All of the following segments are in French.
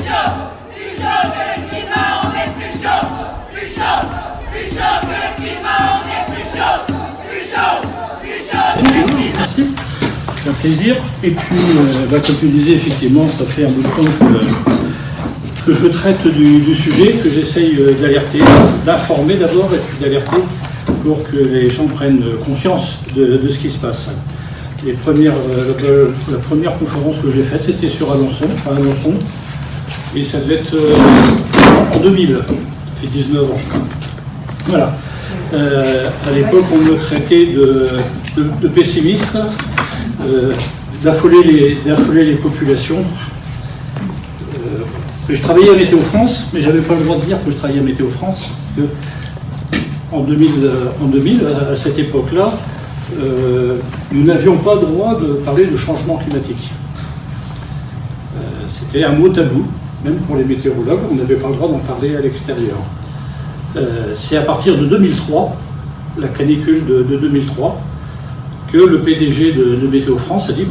plus chaud que le climat, on est plus chaud, plus chaud, plus chaud que le climat, on est plus chaud, plus chaud, plus chaud que le climat. Merci, c'est un plaisir. Et puis, comme tu disais, effectivement, ça fait un bout de temps que je traite du sujet, que j'essaye d'alerter, d'informer d'abord et puis d'alerter pour que les gens prennent conscience de ce qui se passe. La première conférence que j'ai faite, c'était sur Alençon, à Alençon, et ça devait être en 2000, ça fait 19 ans. Voilà. À l'époque, on me traitait de pessimiste, d'affoler les populations. Je travaillais à Météo France, mais je n'avais pas le droit de dire que je travaillais à Météo France. En 2000, à cette époque-là, nous n'avions pas le droit de parler de changement climatique. C'était un mot tabou, même pour les météorologues, on n'avait pas le droit d'en parler à l'extérieur. C'est à partir de 2003, la canicule de 2003, que le PDG de Météo France a dit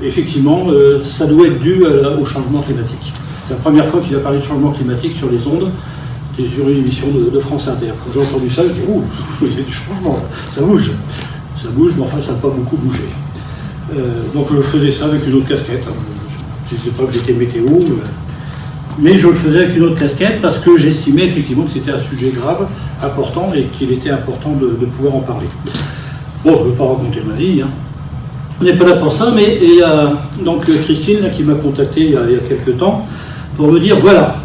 effectivement, ça doit être dû au changement climatique. C'est la première fois qu'il a parlé de changement climatique sur les ondes, c'était sur une émission de France Inter. Quand j'ai entendu ça, je dis ouh, il y a du changement, ça bouge. Ça bouge, mais enfin, ça n'a pas beaucoup bougé. Donc je faisais ça avec une autre casquette. Je ne disais pas que j'étais météo, mais je le faisais avec une autre casquette parce que j'estimais effectivement que c'était un sujet grave, important, et qu'il était important de pouvoir en parler. Bon, je ne veux pas raconter ma vie, hein. On n'est pas là pour ça, mais il y a donc Christine là, qui m'a contacté il y a quelques temps pour me dire, voilà,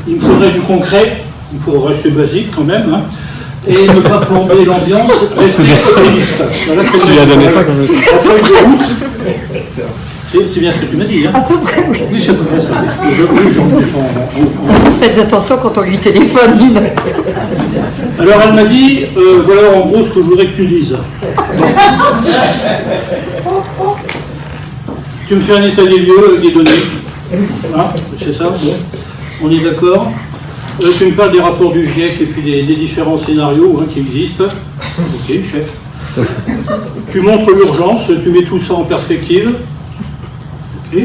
il me faudrait du concret, il faut rester basique quand même, hein, et ne pas plomber l'ambiance, rester optimiste. Voilà, tu lui as donné ça comme ça. C'est bien ce que tu m'as dit. Hein. À peu près, oui. Oui, c'est à peu près ça. Faites attention quand on lui téléphone. Alors elle m'a dit, voilà en gros ce que je voudrais que tu dises. Tu me fais un état des lieux, des données. Hein, c'est ça, bon. On est d'accord. Tu me parles des rapports du GIEC et puis des différents scénarios qui existent. Ok, chef. Tu montres l'urgence, tu mets tout ça en perspective. Ok.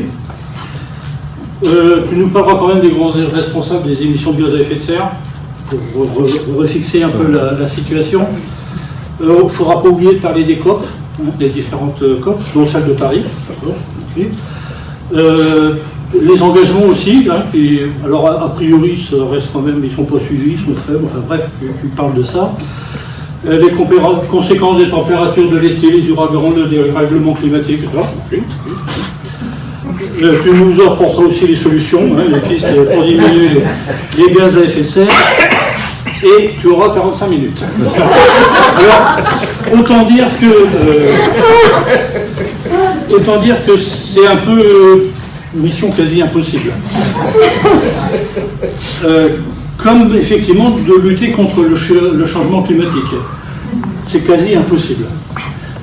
Tu nous parleras quand même des grands responsables des émissions de gaz à effet de serre, pour refixer un peu la situation. Il ne faudra pas oublier de parler des COP, des différentes COP, dont celle de Paris. Okay. Les engagements aussi, qui, alors a priori, ça reste quand même, ils ne sont pas suivis, ils sont faibles, enfin bref, tu parles de ça. Les conséquences des températures de l'été, les ouragans, le dérèglement climatique, etc. Okay. Tu nous apporteras aussi les solutions, les pistes pour diminuer les gaz à effet de serre, et tu auras 45 minutes. Alors, autant dire que c'est un peu une mission quasi impossible. Comme effectivement de lutter contre le changement climatique. C'est quasi impossible.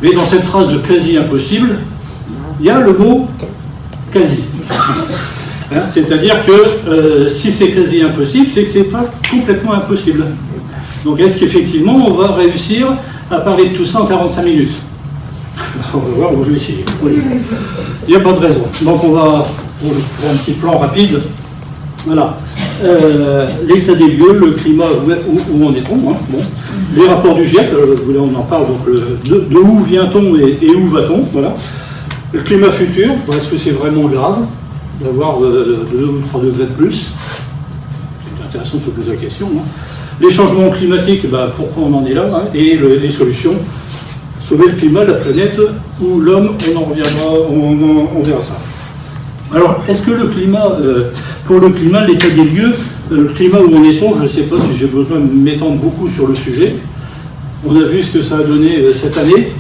Mais dans cette phrase de quasi impossible, il y a le mot quasi. Hein, c'est-à-dire que si c'est quasi impossible, c'est que c'est pas complètement impossible. Donc est-ce qu'effectivement on va réussir à parler de tout ça en 45 minutes? On va voir, je vais essayer. Il n'y a pas de raison. Donc on va faire un petit plan rapide. Voilà. L'état des lieux, le climat, où en est-on, hein, bon. Les rapports du GIEC, on en parle, donc de où vient-on et où va-t-on, voilà. Le climat futur, est-ce que c'est vraiment grave d'avoir 2 ou 3 degrés de plus? C'est intéressant de se poser la question. Hein. Les changements climatiques, pourquoi on en est là, hein, et les solutions. Sauver le climat, la planète, ou l'homme, on en reviendra, on verra ça. Alors, est-ce que le climat, pour le climat, l'état des lieux, le climat où en est-on, je ne sais pas si j'ai besoin de m'étendre beaucoup sur le sujet. On a vu ce que ça a donné cette année,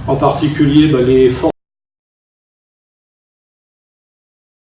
en particulier les forces